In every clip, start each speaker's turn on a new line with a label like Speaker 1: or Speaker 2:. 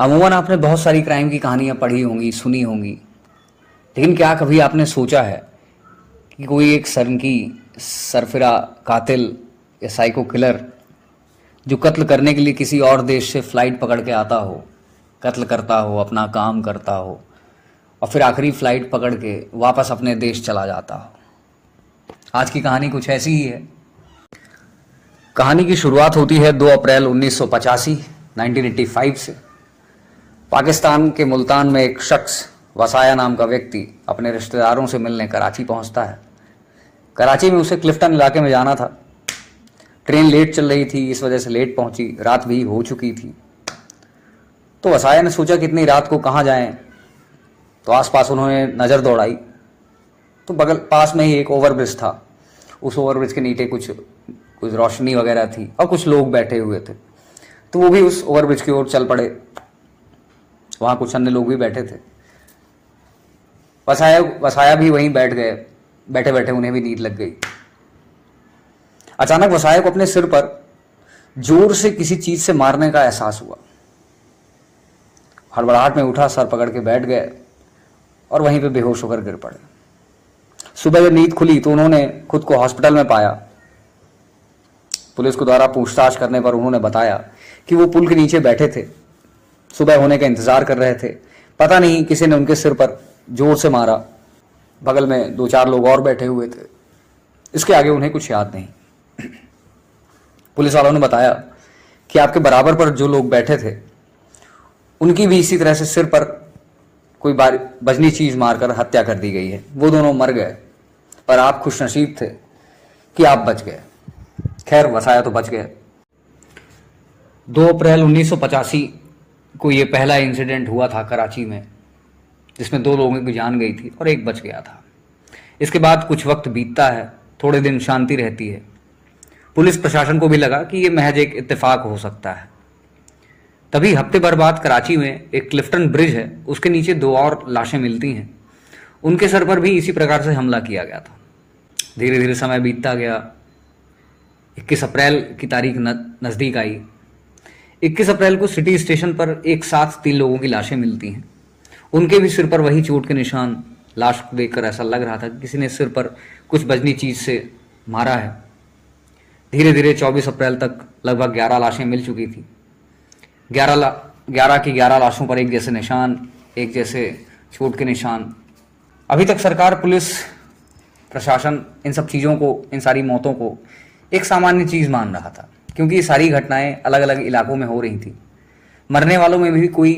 Speaker 1: अमूमन आपने बहुत सारी क्राइम की कहानियां पढ़ी होंगी, सुनी होंगी, लेकिन क्या कभी आपने सोचा है कि कोई एक सरंगी, सरफिरा, कातिल या साइको किलर जो कत्ल करने के लिए किसी और देश से फ्लाइट पकड़ के आता हो, कत्ल करता हो, अपना काम करता हो और फिर आखिरी फ्लाइट पकड़ के वापस अपने देश चला जाता हो। आज की कहानी कुछ ऐसी ही है। कहानी की शुरुआत होती है 2 अप्रैल 1985 1985 से। पाकिस्तान के मुल्तान में एक शख्स वसाया नाम का व्यक्ति अपने रिश्तेदारों से मिलने कराची पहुंचता है। कराची में उसे क्लिफ्टन इलाके में जाना था। ट्रेन लेट चल रही थी, इस वजह से लेट पहुंची, रात भी हो चुकी थी। तो वसाया ने सोचा कि इतनी रात को कहाँ जाएं, तो आसपास उन्होंने नज़र दौड़ाई तो बगल पास में ही एक ओवरब्रिज था। उस ओवरब्रिज के नीचे कुछ रोशनी वगैरह थी और कुछ लोग बैठे हुए थे, तो वो भी उस ओवरब्रिज की ओर चल पड़े। वहाँ कुछ अन्य लोग भी बैठे थे। वसाया भी वहीं बैठ गए। बैठे बैठे उन्हें भी नींद लग गई। अचानक वसाया को अपने सिर पर जोर से किसी चीज से मारने का एहसास हुआ। हड़बड़ाहट में उठा, सर पकड़ के बैठ गए और वहीं पे बेहोश होकर गिर पड़े। सुबह जब नींद खुली तो उन्होंने खुद को हॉस्पिटल में पाया। पुलिस को द्वारा पूछताछ करने पर उन्होंने बताया कि वो पुल के नीचे बैठे थे, सुबह होने का इंतजार कर रहे थे। पता नहीं किसी ने उनके सिर पर जोर से मारा। बगल में 2-4 लोग और बैठे हुए थे। इसके आगे उन्हें कुछ याद नहीं। पुलिस वालों ने बताया कि आपके बराबर पर जो लोग बैठे थे उनकी भी इसी तरह से सिर पर कोई बजनी चीज मारकर हत्या कर दी गई है। वो दोनों मर गए, पर आप खुशनसीब थे कि आप बच गए। खैर, वसाया तो बच गए। 2 अप्रैल 1985 को ये पहला इंसिडेंट हुआ था कराची में, जिसमें 2 लोगों की जान गई थी और एक बच गया था। इसके बाद कुछ वक्त बीतता है, थोड़े दिन शांति रहती है। पुलिस प्रशासन को भी लगा कि ये महज एक इत्तेफाक हो सकता है। तभी हफ्ते भर बाद कराची में एक क्लिफ्टन ब्रिज है, उसके नीचे 2 और लाशें मिलती हैं। उनके सर पर भी इसी प्रकार से हमला किया गया था। धीरे धीरे समय बीतता गया। 21 अप्रैल की तारीख नज़दीक आई। 21 अप्रैल को सिटी स्टेशन पर एक साथ 3 लोगों की लाशें मिलती हैं। उनके भी सिर पर वही चोट के निशान। लाश को देखकर ऐसा लग रहा था कि किसी ने सिर पर कुछ बजनी चीज से मारा है। धीरे धीरे 24 अप्रैल तक लगभग 11 लाशें मिल चुकी थी। 11 की 11 लाशों पर एक जैसे निशान, एक जैसे चोट के निशान। अभी तक सरकार, पुलिस प्रशासन इन सब चीज़ों को, इन सारी मौतों को एक सामान्य चीज़ मान रहा था, क्योंकि ये सारी घटनाएं अलग अलग इलाकों में हो रही थी। मरने वालों में भी कोई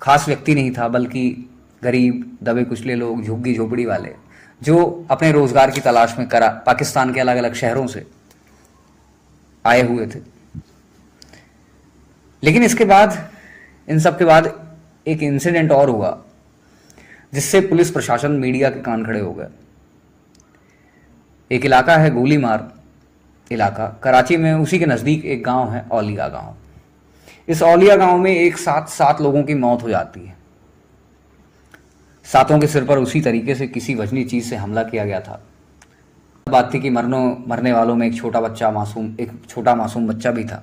Speaker 1: खास व्यक्ति नहीं था, बल्कि गरीब, दबे कुचले लोग, झुग्गी झोपड़ी वाले, जो अपने रोजगार की तलाश में पाकिस्तान के अलग अलग शहरों से आए हुए थे। लेकिन इसके बाद, इन सब के बाद एक इंसिडेंट और हुआ, जिससे पुलिस प्रशासन, मीडिया के कान खड़े हो गए। एक इलाका है गोलीमार इलाका, कराची में, उसी के नज़दीक एक गांव है औलिया गांव। इस औलिया गांव में एक साथ 7 लोगों की मौत हो जाती है। 7 के सिर पर उसी तरीके से किसी वजनी चीज से हमला किया गया था। बात थी कि मरने वालों में एक छोटा मासूम बच्चा भी था।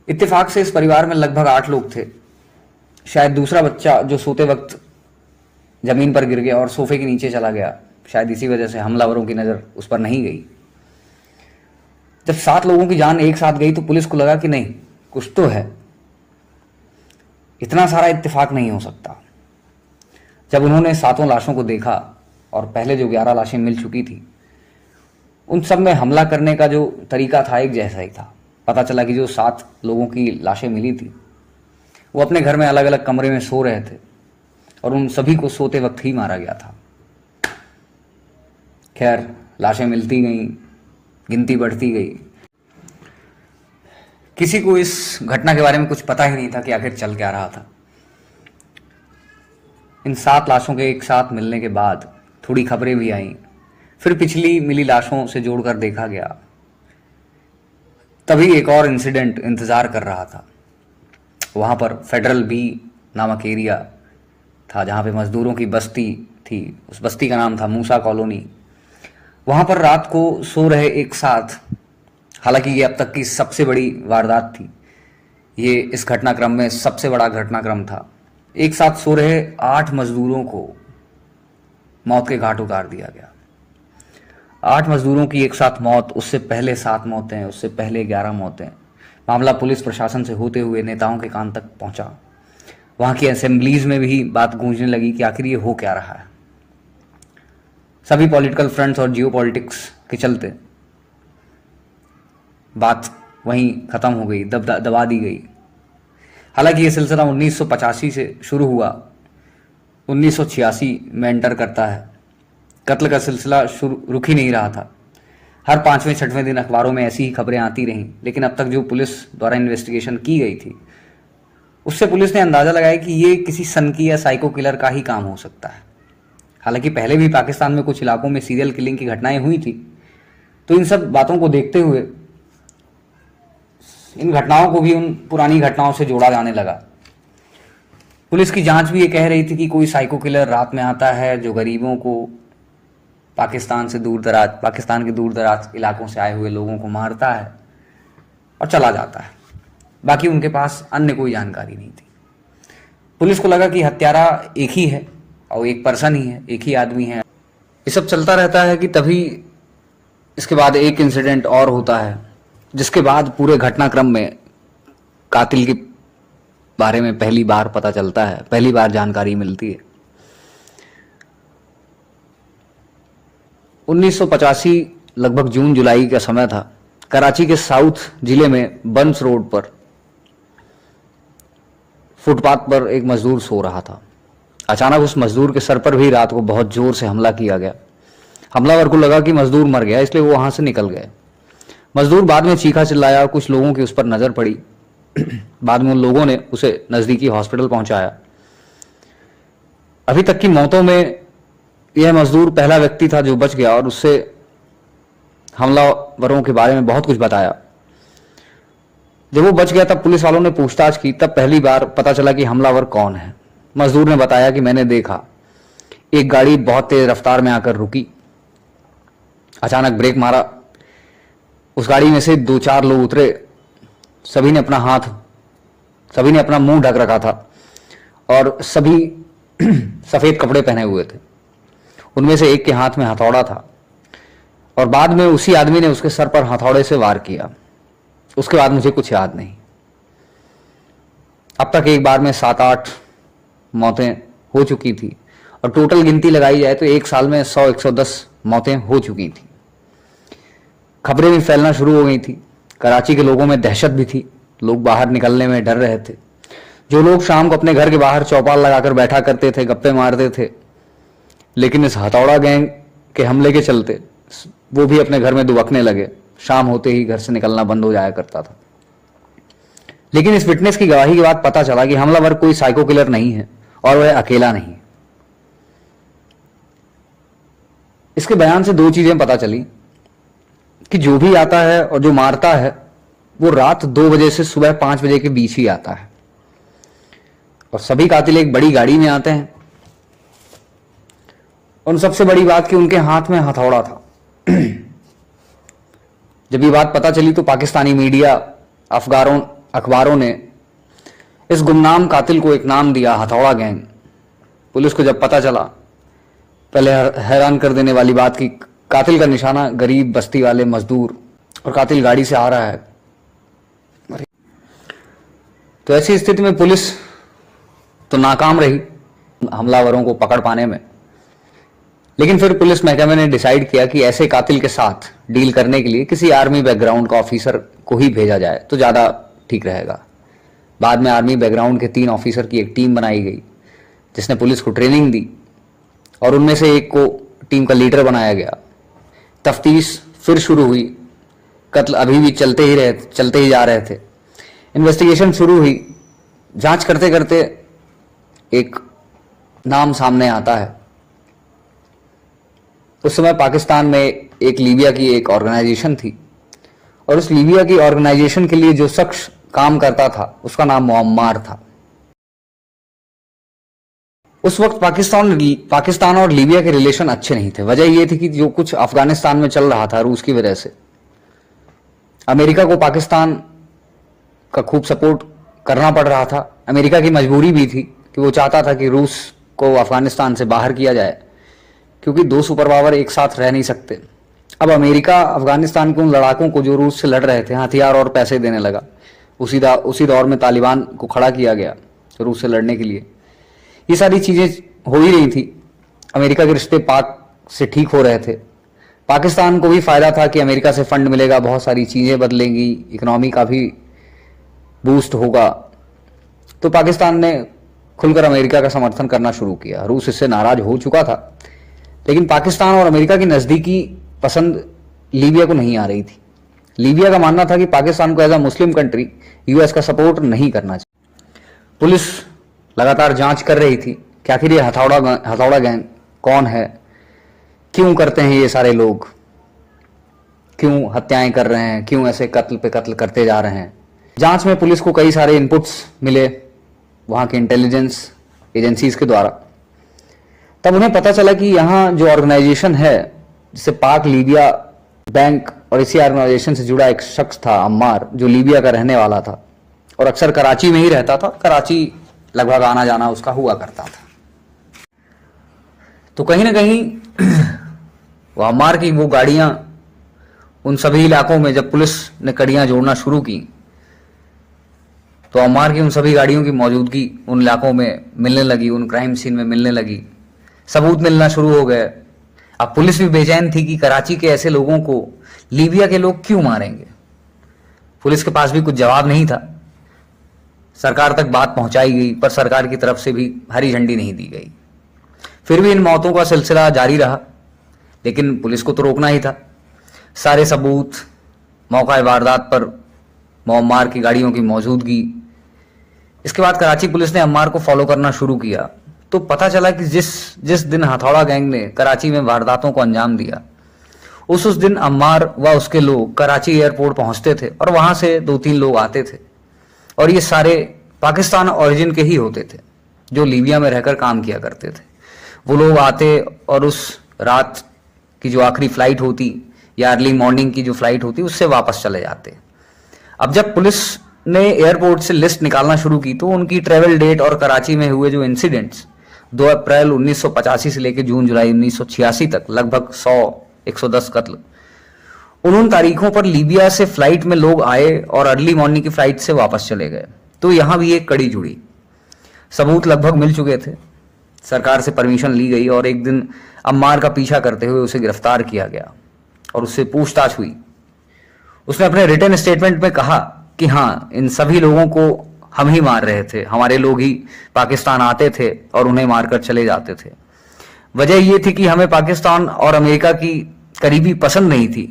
Speaker 1: इत्तेफाक से इस परिवार में लगभग 8 लोग थे। शायद दूसरा बच्चा, जो सोते वक्त जमीन पर गिर गया और सोफे के नीचे चला गया, शायद इसी वजह से हमलावरों की नज़र उस पर नहीं गई। जब 7 लोगों की जान एक साथ गई तो पुलिस को लगा कि नहीं, कुछ तो है, इतना सारा इत्तेफाक नहीं हो सकता। जब उन्होंने 7 लाशों को देखा और पहले जो 11 लाशें मिल चुकी थी, उन सब में हमला करने का जो तरीका था एक जैसा ही था। पता चला कि जो 7 लोगों की लाशें मिली थी वो अपने घर में अलग अलग कमरे में सो रहे थे और उन सभी को सोते वक्त ही मारा गया था। खैर, लाशें मिलती गईं, गिनती बढ़ती गई। किसी को इस घटना के बारे में कुछ पता ही नहीं था कि आखिर चल क्या रहा था। इन 7 लाशों के एक साथ मिलने के बाद थोड़ी खबरें भी आईं। फिर पिछली मिली लाशों से जोड़कर देखा गया। तभी एक और इंसिडेंट इंतजार कर रहा था। वहां पर फेडरल बी नामक एरिया था, जहां पे मजदूरों की बस्ती थी। उस बस्ती का नाम था मूसा कॉलोनी। वहां पर रात को सो रहे एक साथ, हालांकि ये अब तक की सबसे बड़ी वारदात थी, ये इस घटनाक्रम में सबसे बड़ा घटनाक्रम था। एक साथ सो रहे 8 मजदूरों को मौत के घाट उतार दिया गया। 8 मजदूरों की एक साथ मौत, उससे पहले 7 मौतें, उससे पहले 11 मौतें। मामला पुलिस प्रशासन से होते हुए नेताओं के कान तक पहुंचा। वहां की असेंबलीज में भी बात गूंजने लगी कि आखिर ये हो क्या रहा है। सभी पॉलिटिकल फ्रंट्स और जियो पॉलिटिक्स के चलते बात वहीं खत्म हो गई, दबा दी गई। हालांकि ये सिलसिला 1985 से शुरू हुआ, 1986 में एंटर करता है। कत्ल का सिलसिला रुक ही नहीं रहा था। हर 5वें 6वें दिन अखबारों में ऐसी ही खबरें आती रहीं, लेकिन अब तक जो पुलिस द्वारा इन्वेस्टिगेशन की गई थी उससे पुलिस ने अंदाजा लगाया कि ये किसी सनकी या साइको किलर का ही काम हो सकता है। हालांकि पहले भी पाकिस्तान में कुछ इलाकों में सीरियल किलिंग की घटनाएं हुई थी, तो इन सब बातों को देखते हुए इन घटनाओं को भी उन पुरानी घटनाओं से जोड़ा जाने लगा। पुलिस की जांच भी ये कह रही थी कि कोई साइको किलर रात में आता है जो गरीबों को पाकिस्तान के दूर दराज इलाकों से आए हुए लोगों को मारता है और चला जाता है। बाकी उनके पास अन्य कोई जानकारी नहीं थी। पुलिस को लगा कि हत्यारा एक ही है और एक पर्सन ही है, एक ही आदमी है। ये सब चलता रहता है कि तभी इसके बाद एक इंसिडेंट और होता है, जिसके बाद पूरे घटनाक्रम में कातिल के बारे में पहली बार पता चलता है, पहली बार जानकारी मिलती है। 1985 लगभग जून जुलाई का समय था। कराची के साउथ जिले में बंस रोड पर फुटपाथ पर एक मजदूर सो रहा था। अचानक उस मजदूर के सर पर भी रात को बहुत जोर से हमला किया गया। हमलावर को लगा कि मजदूर मर गया, इसलिए वो वहां से निकल गए। मजदूर बाद में चीखा चिल्लाया, कुछ लोगों की उस पर नजर पड़ी। बाद में उन लोगों ने उसे नजदीकी हॉस्पिटल पहुंचाया। अभी तक की मौतों में यह मजदूर पहला व्यक्ति था जो बच गया और उससे हमलावरों के बारे में बहुत कुछ बताया। जब वो बच गया तब पुलिस वालों ने पूछताछ की, तब पहली बार पता चला कि हमलावर कौन है। मजदूर ने बताया कि मैंने देखा एक गाड़ी बहुत तेज रफ्तार में आकर रुकी, अचानक ब्रेक मारा, उस गाड़ी में से 2-4 लोग उतरे। सभी ने अपना मुंह ढक रखा था और सभी सफेद कपड़े पहने हुए थे। उनमें से एक के हाथ में हथौड़ा था और बाद में उसी आदमी ने उसके सर पर हथौड़े से वार किया। उसके बाद मुझे कुछ याद नहीं। अब तक एक बार में 7-8 मौतें हो चुकी थी और टोटल गिनती लगाई जाए तो एक साल में 100-110 मौतें हो चुकी थी। खबरें भी फैलना शुरू हो गई थी। कराची के लोगों में दहशत भी थी, लोग बाहर निकलने में डर रहे थे। जो लोग शाम को अपने घर के बाहर चौपाल लगाकर बैठा करते थे, गप्पे मारते थे, लेकिन इस हथौड़ा गैंग के हमले के चलते वो भी अपने घर में दुबकने लगे। शाम होते ही घर से निकलना बंद हो जाया करता था। लेकिन इस विटनेस की गवाही के बाद पता चला कि हमलावर कोई साइको किलर नहीं है और वह अकेला नहीं। इसके बयान से 2 चीजें पता चली कि जो भी आता है और जो मारता है वो रात 2 बजे से सुबह 5 बजे के बीच ही आता है और सभी कातिल एक बड़ी गाड़ी में आते हैं। और सबसे बड़ी बात कि उनके हाथ में हथौड़ा था। जब ये बात पता चली तो पाकिस्तानी मीडिया, अखबारों ने इस गुमनाम कातिल को एक नाम दिया, हथौड़ा गैंग। पुलिस को जब पता चला, पहले हैरान कर देने वाली बात कि कातिल का निशाना गरीब बस्ती वाले मजदूर और कातिल गाड़ी से आ रहा है। तो ऐसी स्थिति में पुलिस तो नाकाम रही हमलावरों को पकड़ पाने में। लेकिन फिर पुलिस महकमे ने डिसाइड किया कि ऐसे कातिल के साथ डील करने के लिए किसी आर्मी बैकग्राउंड का ऑफिसर को ही भेजा जाए तो ज़्यादा ठीक रहेगा। बाद में आर्मी बैकग्राउंड के 3 ऑफिसर की एक टीम बनाई गई जिसने पुलिस को ट्रेनिंग दी और उनमें से एक को टीम का लीडर बनाया गया। तफ्तीश फिर शुरू हुई। कत्ल अभी भी चलते ही जा रहे थे। इन्वेस्टिगेशन शुरू हुई। जांच करते करते एक नाम सामने आता है। उस समय पाकिस्तान में एक लीबिया की एक ऑर्गेनाइजेशन थी और उस लीबिया की ऑर्गेनाइजेशन के लिए जो शख्स काम करता था उसका नाम मुअम्मार था। उस वक्त पाकिस्तान और लीबिया के रिलेशन अच्छे नहीं थे। वजह यह थी कि जो कुछ अफगानिस्तान में चल रहा था रूस की वजह से, अमेरिका को पाकिस्तान का खूब सपोर्ट करना पड़ रहा था। अमेरिका की मजबूरी भी थी कि वो चाहता था कि रूस को अफगानिस्तान से बाहर किया जाए, क्योंकि दो सुपर पावर एक साथ रह नहीं सकते। अब अमेरिका अफगानिस्तान के उन लड़ाकों को जो रूस से लड़ रहे थे हथियार और पैसे देने लगा। उसी दौर में तालिबान को खड़ा किया गया रूस से लड़ने के लिए। ये सारी चीज़ें हो ही रही थी। अमेरिका के रिश्ते पाक से ठीक हो रहे थे। पाकिस्तान को भी फ़ायदा था कि अमेरिका से फंड मिलेगा, बहुत सारी चीज़ें बदलेंगी, इकोनॉमी का भी बूस्ट होगा। तो पाकिस्तान ने खुलकर अमेरिका का समर्थन करना शुरू किया। रूस इससे नाराज हो चुका था, लेकिन पाकिस्तान और अमेरिका की नज़दीकी पसंद लीबिया को नहीं आ रही थी। लीबिया का मानना था कि पाकिस्तान को as a Muslim country US का सपोर्ट नहीं करना चाहिए। पुलिस लगातार जांच कर रही थी कि आखिर ये हथौड़ा गैंग कौन है, क्यों करते हैं ये सारे लोग, क्यों हत्याएं कर रहे हैं, क्यों ऐसे कत्ल पे कत्ल करते जा रहे हैं। जांच में पुलिस को कई सारे इनपुट्स मिले वहाँ के इंटेलिजेंस एजेंसीज के द्वारा। तब उन्हें पता चला कि यहाँ जो ऑर्गेनाइजेशन है, जिसे पाक लीबिया बैंक, और इसी ऑर्गेनाइजेशन से जुड़ा एक शख्स था अम्मार, जो लीबिया का रहने वाला था और अक्सर कराची में ही रहता था। कराची लगभग आना जाना उसका हुआ करता था। तो कहीं ना कहीं वो अम्मार की वो गाड़ियां उन सभी इलाकों में, जब पुलिस ने कड़ियां जोड़ना शुरू की, तो अम्मार की उन सभी गाड़ियों की मौजूदगी उन इलाकों में मिलने लगी, उन क्राइम सीन में मिलने लगी, सबूत मिलना शुरू हो गए। अब पुलिस भी बेचैन थी कि कराची के ऐसे लोगों को लीबिया के लोग क्यों मारेंगे। पुलिस के पास भी कुछ जवाब नहीं था। सरकार तक बात पहुंचाई गई, पर सरकार की तरफ से भी हरी झंडी नहीं दी गई। फिर भी इन मौतों का सिलसिला जारी रहा, लेकिन पुलिस को तो रोकना ही था। सारे सबूत, मौका वारदात पर अम्मार की गाड़ियों की मौजूदगी। इसके बाद कराची पुलिस ने अम्मार को फॉलो करना शुरू किया, तो पता चला कि जिस दिन हथौड़ा गैंग ने कराची में वारदातों को अंजाम दिया, उस दिन अम्मार व उसके लोग कराची एयरपोर्ट पहुंचते थे और वहां से 2-3 लोग आते थे, और ये सारे पाकिस्तान ओरिजिन के ही होते थे जो लीबिया में रहकर काम किया करते थे। वो लोग आते और उस रात की जो आखिरी फ्लाइट होती या अर्ली मॉर्निंग की जो फ्लाइट होती, उससे वापस चले जाते। अब जब पुलिस ने एयरपोर्ट से लिस्ट निकालना शुरू की, तो उनकी ट्रेवल डेट और कराची में हुए जो इंसिडेंट्स 2 अप्रैल 1985 से लेकर जून जुलाई 1986 तक लगभग 100-110 कत्ल, उन तारीखों पर लीबिया से फ्लाइट में लोग आए और अर्ली मॉर्निंग की फ्लाइट से वापस चले गए। तो यहां भी एक कड़ी जुड़ी। सबूत लगभग मिल चुके थे, सरकार से परमिशन ली गई और एक दिन अम्मार का पीछा करते हुए उसे गिरफ्तार किया गया और उससे पूछताछ हुई। उसने अपने रिटन स्टेटमेंट में कहा कि हाँ, इन सभी लोगों को हम ही मार रहे थे, हमारे लोग ही पाकिस्तान आते थे और उन्हें मारकर चले जाते थे। वजह यह थी कि हमें पाकिस्तान और अमेरिका की करीबी पसंद नहीं थी,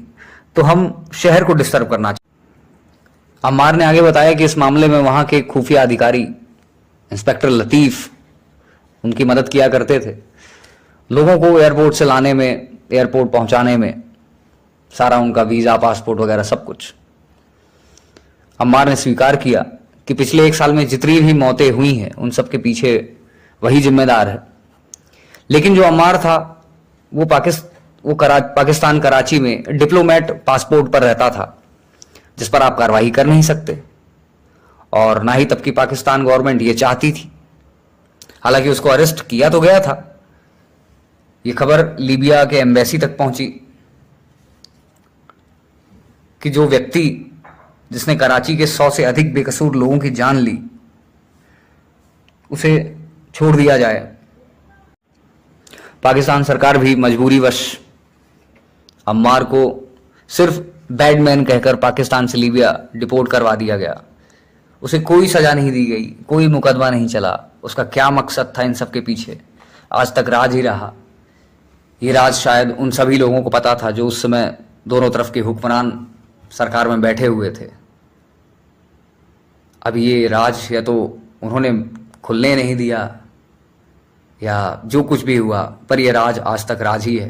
Speaker 1: तो हम शहर को डिस्टर्ब करना चाहते। अम्मार ने आगे बताया कि इस मामले में वहां के खुफिया अधिकारी इंस्पेक्टर लतीफ उनकी मदद किया करते थे, लोगों को एयरपोर्ट से लाने में, एयरपोर्ट पहुंचाने में, सारा उनका वीजा, पासपोर्ट वगैरह सब कुछ। अम्मार ने स्वीकार किया कि पिछले 1 साल में जितनी भी मौतें हुई हैं उन सब के पीछे वही जिम्मेदार है। लेकिन जो अम्मार था वो पाकिस्तान कराची में डिप्लोमेट पासपोर्ट पर रहता था, जिस पर आप कार्रवाई कर नहीं सकते, और ना ही तब की पाकिस्तान गवर्नमेंट ये चाहती थी। हालांकि उसको अरेस्ट किया तो गया था। ये खबर लीबिया के एम्बेसी तक पहुंची कि जो व्यक्ति जिसने कराची के 100 से अधिक बेकसूर लोगों की जान ली, उसे छोड़ दिया जाए। पाकिस्तान सरकार भी मजबूरीवश अम्मार को सिर्फ बैडमैन कहकर पाकिस्तान से लीबिया डिपोर्ट करवा दिया गया। उसे कोई सजा नहीं दी गई, कोई मुकदमा नहीं चला। उसका क्या मकसद था इन सब के पीछे, आज तक राज ही रहा। ये राज शायद उन सभी लोगों को पता था जो उस समय दोनों तरफ के हुक्मरान सरकार में बैठे हुए थे। अब ये राज या तो उन्होंने खुलने नहीं दिया या जो कुछ भी हुआ, पर यह राज आज तक राज ही है।